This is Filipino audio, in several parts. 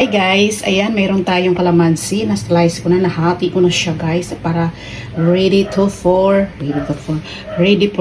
Hi guys, ayan, mayroon tayong kalamansi na slice ko na, nahati ko na siya guys para ready for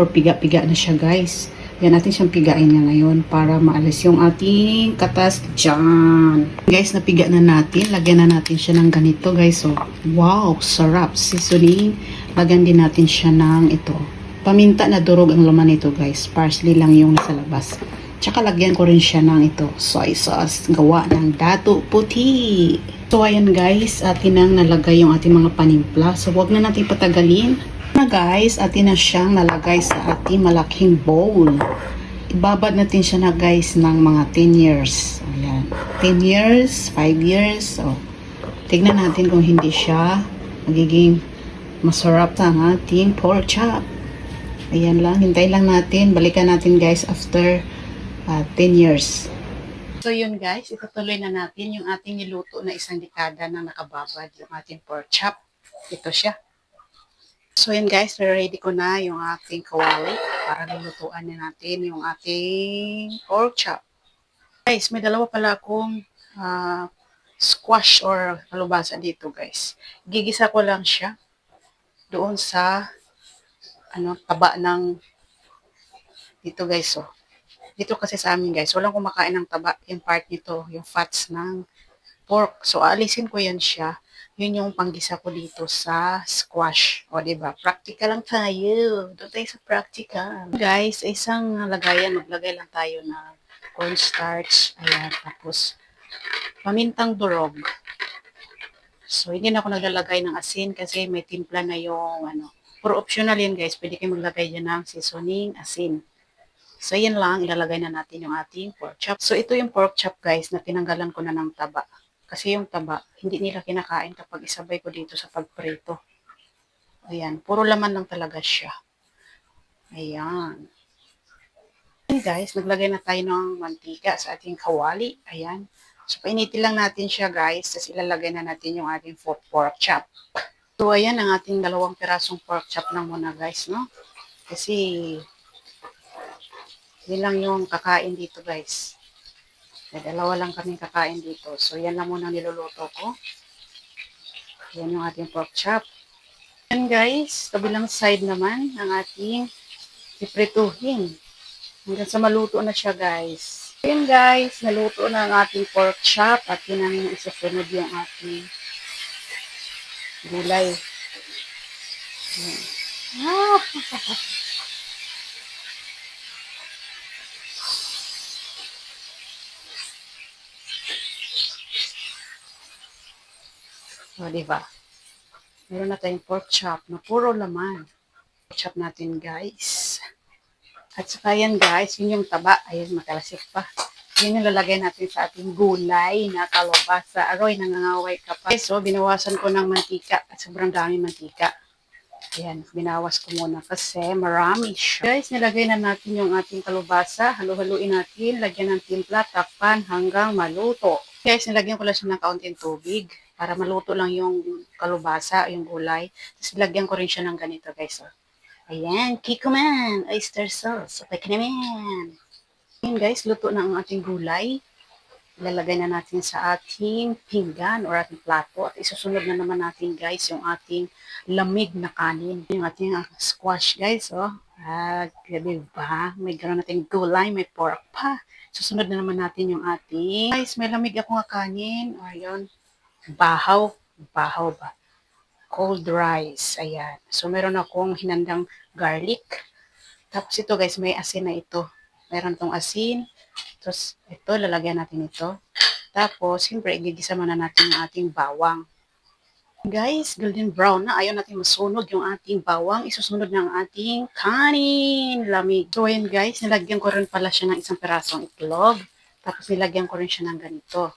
piga-piga na siya guys. Yan natin siyang pigain niya ngayon para maalis yung ating katas dyan. Guys, napiga na natin. Lagyan na natin siya ng ganito guys. So, wow, sarap. Seasoning. Lagyan din natin siya ng ito. Paminta na durog ang laman nito guys. Parsley lang yung nasa labas. Tsaka lagyan ko rin siya ng ito, soy sauce, gawa ng dato puti. So ayan guys, atin nang nalagay yung ating mga panimpla. So wag na natin patagalin. Na guys, atin na siyang nalagay sa ating malaking bowl. Ibabad natin siya na guys ng mga 10 years. Ayan, 10 years, 5 years. So tignan natin kung hindi siya magiging masarap na ang ating pork chop. Ayan lang, hintay lang natin. Balikan natin guys after 10 years. So yun guys, itutuloy na natin yung ating niluto na isang dekada na nakababad, yung ating pork chop. Ito siya. So yun guys, ready ko na yung ating kawali para lulutuan na natin yung ating pork chop. Guys, may dalawa pala akong squash or kalubasa dito guys. Gigisa ko lang siya doon sa taba ng dito guys. So, dito kasi sa amin guys, walang kumakain ng taba, yung part nito, yung fats ng pork. So, aalisin ko yan siya. Yun yung panggisa ko dito sa squash. O, diba? Practical lang tayo. Doon tayo sa practical. Guys, isang lagayan, maglagay lang tayo ng cornstarch. Ayan, tapos pamintang durog. So, hindi na ako naglalagay ng asin kasi may timpla na yung puro optional yan guys. Pwede kayo maglagay dyan ng seasoning, asin. So, yan lang, ilalagay na natin yung ating pork chop. So, ito yung pork chop, guys, na tinanggalan ko na ng taba. Kasi yung taba, hindi nila kinakain kapag isabay ko dito sa pagprito. Ayan, puro laman lang talaga siya. Ayan. Ayan, guys, naglagay na tayo ng mantika sa ating kawali. Ayan. So, painitin lang natin siya, guys. Tapos, ilalagay na natin yung ating pork chop. So, ayan ang ating dalawang pirasong pork chop lang muna, guys, no? Kasi, yun lang yung kakain dito guys. May dalawa lang kami kakain dito. So yan lang muna niluluto ko. Yan yung ating pork chop. Yan guys, kabilang side naman ang ating iprituhin. Hanggang sa maluto na siya guys. Yan guys, naluto na ang ating pork chop at yun ang isusunod yung ating gulay. Yan. Ah! O, diba? Meron na tayong pork chop na puro laman. Pork chop natin, guys. At saka yan, guys, yun yung taba. Ayun, matalasik pa. Yun yung lalagay natin sa ating gulay na kalabasa. Aroy, nangangaway ka pa. So, binawasan ko ng mantika at sobrang dami mantika. Ayan, binawas ko muna kasi marami siya. Guys, nilagay na natin yung ating kalabasa. Halu-haluin natin. Lagyan ng timpla, takpan hanggang maluto. Guys, nilagyan ko lang siya ng kaunting tubig para maluto lang yung kalubasa, yung gulay. Tapos lagyan ko rin siya ng ganito, guys. Oh. Ayan, Kikoman, oyster sauce. Okay ka naman. Ayan, guys, luto na ang ating gulay. Ilalagay na natin sa ating pinggan or ating plato. At isusunod na naman natin, guys, yung ating lamig na kanin. Yung ating squash, guys, oh. At, diba? May gano'n natin gulay, may pork pa. Susunod na naman natin yung ating, guys, may lamig akong kanin. Ayun, bahaw. Bahaw ba? Cold rice. Ayan. So, meron akong hinandang garlic. Tapos ito guys, may asin na ito. Meron tong asin. Tapos ito, lalagyan natin ito. Tapos, siyempre, igigisa muna natin yung ating bawang. Guys, golden brown na. Ayaw natin masunog yung ating bawang. Isusunod ng ating kanin. Lamig. So, ayan guys, nilagyan ko rin pala siya ng isang perasong itlog. Tapos, nilagyan ko rin siya ng ganito.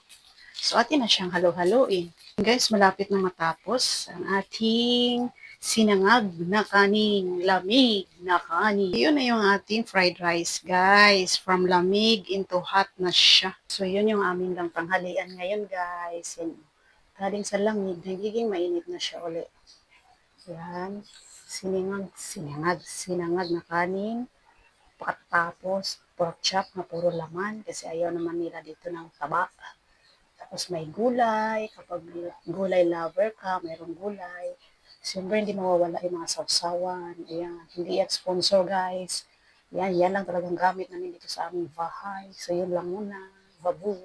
So, atin na siyang halo-haloin. Guys, malapit na matapos ang ating sinangag na kanin, lamig na kanin. Yun na yung ating fried rice, guys. From lamig into hot na siya. So, yun yung aming lang tanghalian ngayon, guys. Yan. Galing sa lamig, nagiging mainit na siya ulit. Yan. Sinangag na kanin. Pagkatapos, pork chop na puro laman kasi ayaw naman nila dito ng taba. Tapos may gulay, kapag gulay lover ka, mayroong gulay. Siyempre, hindi mawawala yung mga sausawan. Ayan, hindi yan sponsor guys. Yan lang talagang gamit namin dito sa aming bahay. So, yun lang muna. Babu.